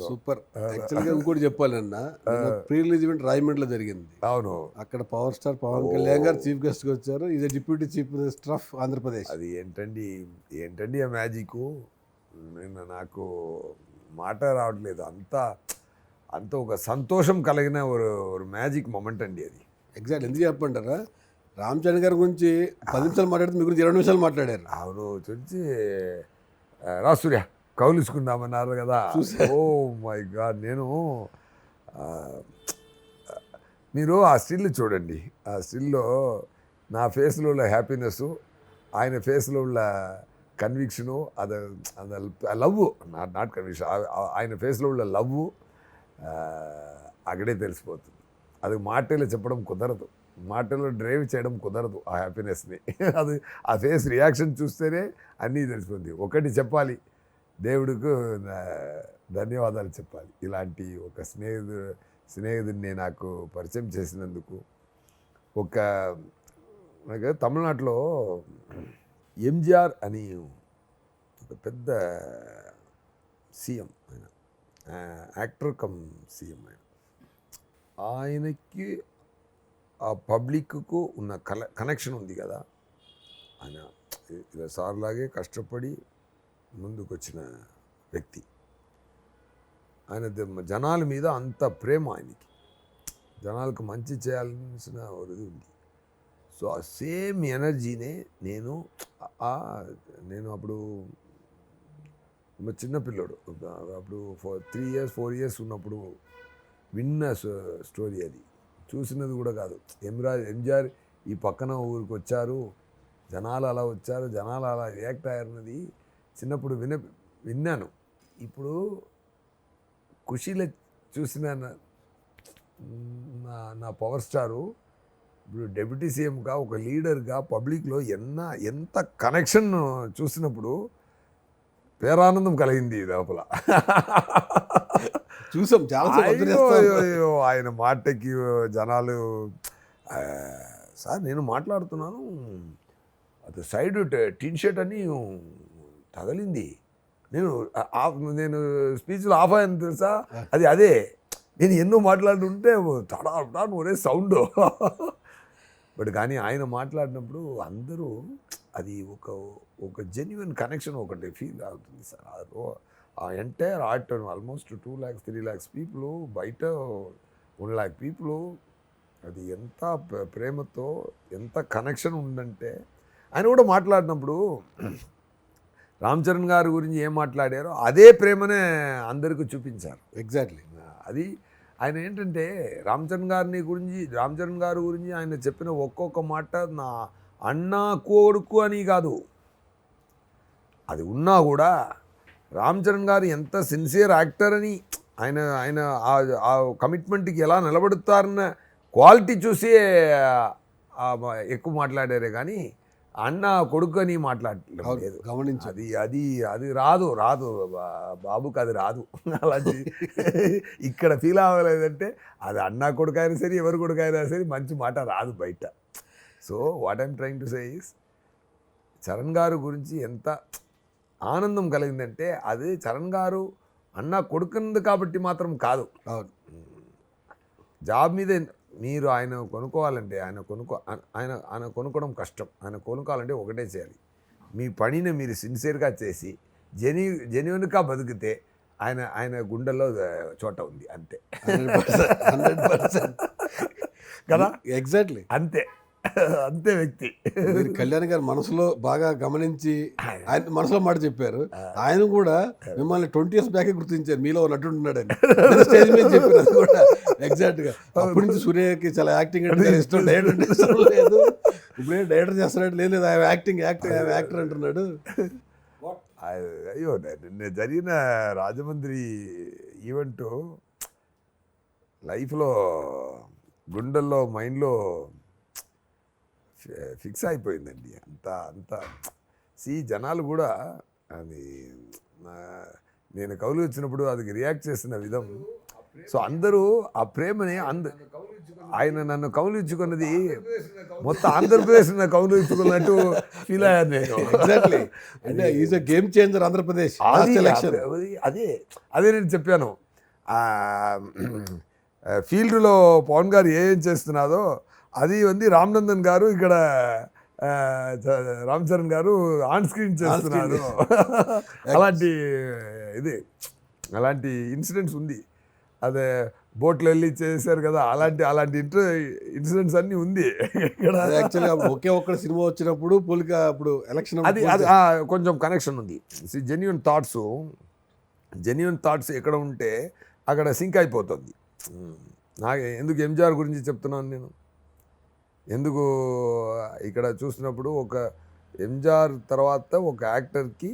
Super. యాక్చువల్గా ఇంకోటి చెప్పాలన్నా, ప్రీ రిలీజ్ ఈవెంట్ రాజమండ్రిలో జరిగింది. అవును, అక్కడ పవర్ స్టార్ పవన్ కళ్యాణ్ గారు చీఫ్ గెస్ట్గా వచ్చారు. Is deputy chief minister of Andhra Pradesh. అది ఏంటండి ఆ మ్యాజిక్. నిన్న నాకు మాట రావట్లేదు. అంత ఒక సంతోషం కలిగిన ఒక మ్యాజిక్ మొమెంట్ అండి అది. ఎగ్జాక్ట్. ఎందుకు చెప్పంటారా, రామ్ చరణ్ గారి గురించి 10 నిమిషాలు మాట్లాడితే మీ గురించి 20 నిమిషాలు మాట్లాడారు. అవును, చూసి రా సూర్య కౌలుసుకుందామన్నారు కదా. Oh my god. మీరు ఆ స్టిల్ చూడండి. ఆ స్టిల్లో నా ఫేస్లో ఉన్న హ్యాపీనెస్, ఆయన ఫేస్లో ఉన్న కన్విక్షను, అది లవ్, నాట్ కన్విక్షన్, ఆయన ఫేస్లో ఉన్న లవ్ అక్కడే తెలిసిపోతుంది. అది మాటలో చెప్పడం కుదరదు, మాటలో డ్రైవ్ చేయడం కుదరదు ఆ హ్యాపీనెస్ని. అది ఆ ఫేస్ రియాక్షన్ చూస్తేనే అన్నీ తెలిసిపోతుంది. ఒకటి చెప్పాలి, దేవుడికి ధన్యవాదాలు చెప్పాలి. ఇలాంటి ఒక స్నేహితుడిని నాకు పరిచయం చేసినందుకు. నాకు తమిళనాడులో ఎంజిఆర్ అని ఒక పెద్ద సీఎం, ఆయన యాక్టర్ కమ్ సీఎం. ఆయనకి ఆ పబ్లిక్కు ఉన్న కనెక్షన్ ఉంది కదా. ఆయన ఇలా సార్లాగే కష్టపడి ముందుకు వచ్చిన వ్యక్తి. ఆయన జనాల మీద అంత ప్రేమ ఆయనకి, జనాలకు మంచి చేయాల్సిన ఇది ఉంది. సో ఆ సేమ్ ఎనర్జీనే నేను అప్పుడు చిన్నపిల్లడు, అప్పుడు 4 ఇయర్స్ ఉన్నప్పుడు విన్న స్టోరీ అది. చూసినది కూడా కాదు. ఎంజిఆర్ ఈ పక్కన ఊరికి వచ్చారు, జనాలు అలా వచ్చారు, జనాలు అలా రియాక్ట్ అయ్యారన్నది చిన్నప్పుడు విన్నాను. ఇప్పుడు ఖుషీలో చూసిన నా పవర్ స్టారు ఇప్పుడు డిప్యూటీ సీఎంగా, ఒక లీడర్గా పబ్లిక్లో ఎంత కనెక్షన్ చూసినప్పుడు పేరానందం కలిగింది లోపల. చూసాం చాలా. ఆయన మాటకి జనాలు, సార్ నేను మాట్లాడుతున్నాను, అది సైడ్ టీన్ షర్ట్ అని తగిలింది, నేను స్పీచ్లో ఆఫ్ అయ్యాను తెలుసా. అదే నేను ఎన్నో మాట్లాడుతుంటే తడా ఒరే సౌండ్. బట్ కానీ ఆయన మాట్లాడినప్పుడు అందరూ అది ఒక జెన్యున్ కనెక్షన్ ఒకటి ఫీల్ అవుతుంది సార్. ఆ entire art almost 2 lakhs 3 lakhs people, బయట 1 lakh పీపుల్, అది ఎంత ప్రేమతో ఎంత కనెక్షన్ ఉందంటే. ఆయన కూడా మాట్లాడినప్పుడు రామ్ చరణ్ గారి గురించి ఏం మాట్లాడారో అదే ప్రేమనే అందరికీ చూపించారు. ఎగ్జాక్ట్లీ. అది ఆయన ఏంటంటే రామ్ చరణ్ గారి గురించి ఆయన చెప్పిన ఒక్కొక్క మాట నా అన్న కొడుకు అని కాదు, అది ఉన్నా కూడా రామ్ చరణ్ గారు ఎంత సిన్సియర్ యాక్టర్ అని, ఆయన ఆ కమిట్మెంట్కి ఎలా నిలబడుతారన్న క్వాలిటీ చూసి ఎక్కువ మాట్లాడారే కానీ అన్న కొడుకు అని మాట్లాడలేదు. గమనించి అది రాదు బాబుకి, అది రాదు. అలాంటి ఇక్కడ ఫీల్ అవ్వలేదంటే అది అన్న కొడుకు అయినా సరే, ఎవరి కొడుకు అయినా సరే మంచి మాట రాదు బయట. So what I'm trying to say is, Charan గారు గురించి ఎంత ఆనందం కలిగిందంటే అది చరణ్ గారు అన్న కొడుకున్నది కాబట్టి మాత్రం కాదు. జాబ్ మీద మీరు ఆయన కొనుక్కోవాలంటే ఆయన కొనుక్కోవడం కష్టం. ఆయన కొనుక్కోవాలంటే ఒకటే చేయాలి, మీ పనిని మీరు సిన్సియర్గా చేసి జెన్యూన్గా బతికితే ఆయన గుండెల్లో చోట ఉంది అంతే. 100% కదా. ఎగ్జాక్ట్లీ అంతే వ్యక్తి. మీరు కళ్యాణ్ గారు మనసులో బాగా గమనించి ఆయన మనసులో మాట చెప్పారు. ఆయన కూడా మిమ్మల్ని 20 years బ్యాకే గుర్తించారు, మీలో నటుడు ఉన్నాడని స్టేజ్ మీద చెప్పారు. అది కూడా ఎగ్జాక్ట్గా అప్పటి నుంచి సూర్యకి చాలా యాక్టింగ్ అంటే ఇష్టం, డైరెక్టర్ అంటే ఇష్టం లేదు. ఇప్పుడే డైరెక్టర్ చేస్తున్నాడు, లేదు యాక్టర్ అంటున్నాడు. అయ్యో నిన్న జరిగిన రాజమండ్రి ఈవెంట్ లైఫ్లో గుండెల్లో మైండ్లో ఫిక్స్ అయిపోయిందండి. అంత జనాలు కూడా అది నేను కౌలు వచ్చినప్పుడు అది రియాక్ట్ చేసిన విధం. సో అందరూ ఆ ప్రేమని ఆయన నన్ను కౌలించుకున్నది మొత్తం ఆంధ్రప్రదేశ్ కౌలించుకున్నట్టు ఫీల్ అయ్యాను నేను. ఎగ్జాక్ట్లీ. అంటే is a game changer Andhra Pradesh election. అదే నేను చెప్పాను. ఫీల్డ్లో పవన్ గారు ఏం చేస్తున్నారో అది రామ్నందన్ గారు ఇక్కడ రామ్ చరణ్ గారు ఆన్ స్క్రీన్ చేస్తున్నారు. అలాంటి ఇన్సిడెంట్స్ ఉంది. అదే బోట్లో వెళ్ళి చేశారు కదా, అలాంటి ఇన్సిడెంట్స్ అన్నీ ఉంది ఇక్కడ. యాక్చువల్గా ఒకే ఒక్కడ సినిమా వచ్చినప్పుడు పోలిక అప్పుడు ఎలక్షన్ అది కొంచెం కనెక్షన్ ఉంది. జెన్యున్ థాట్స్ ఎక్కడ ఉంటే అక్కడ సింక్ అయిపోతుంది. నాకు ఎందుకు ఎంజిఆర్ గురించి చెప్తున్నాను నేను, ఎందుకు ఇక్కడ చూసినప్పుడు ఒక ఎంజిఆర్ తర్వాత ఒక యాక్టర్కి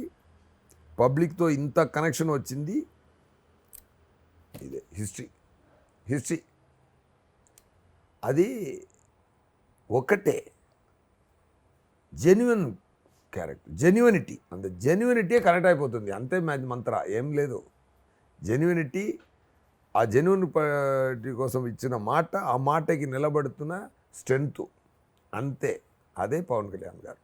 పబ్లిక్తో ఇంత కనెక్షన్ వచ్చింది. ఇదే హిస్టరీ అది ఒకటే. జెన్యున్ క్యారెక్టర్, జెన్యునిటీ, అంత జెన్యునిటీ కనెక్ట్ అయిపోతుంది అంతే. మంత్ర ఏం లేదు. జెన్యునిటీ, ఆ జెన్యునిటీ కోసం ఇచ్చిన మాట, ఆ మాటకి నిలబడుతున్న స్ట్రెంగ్త్ అంతే. అదే పవన్ కళ్యాణ్ గారు.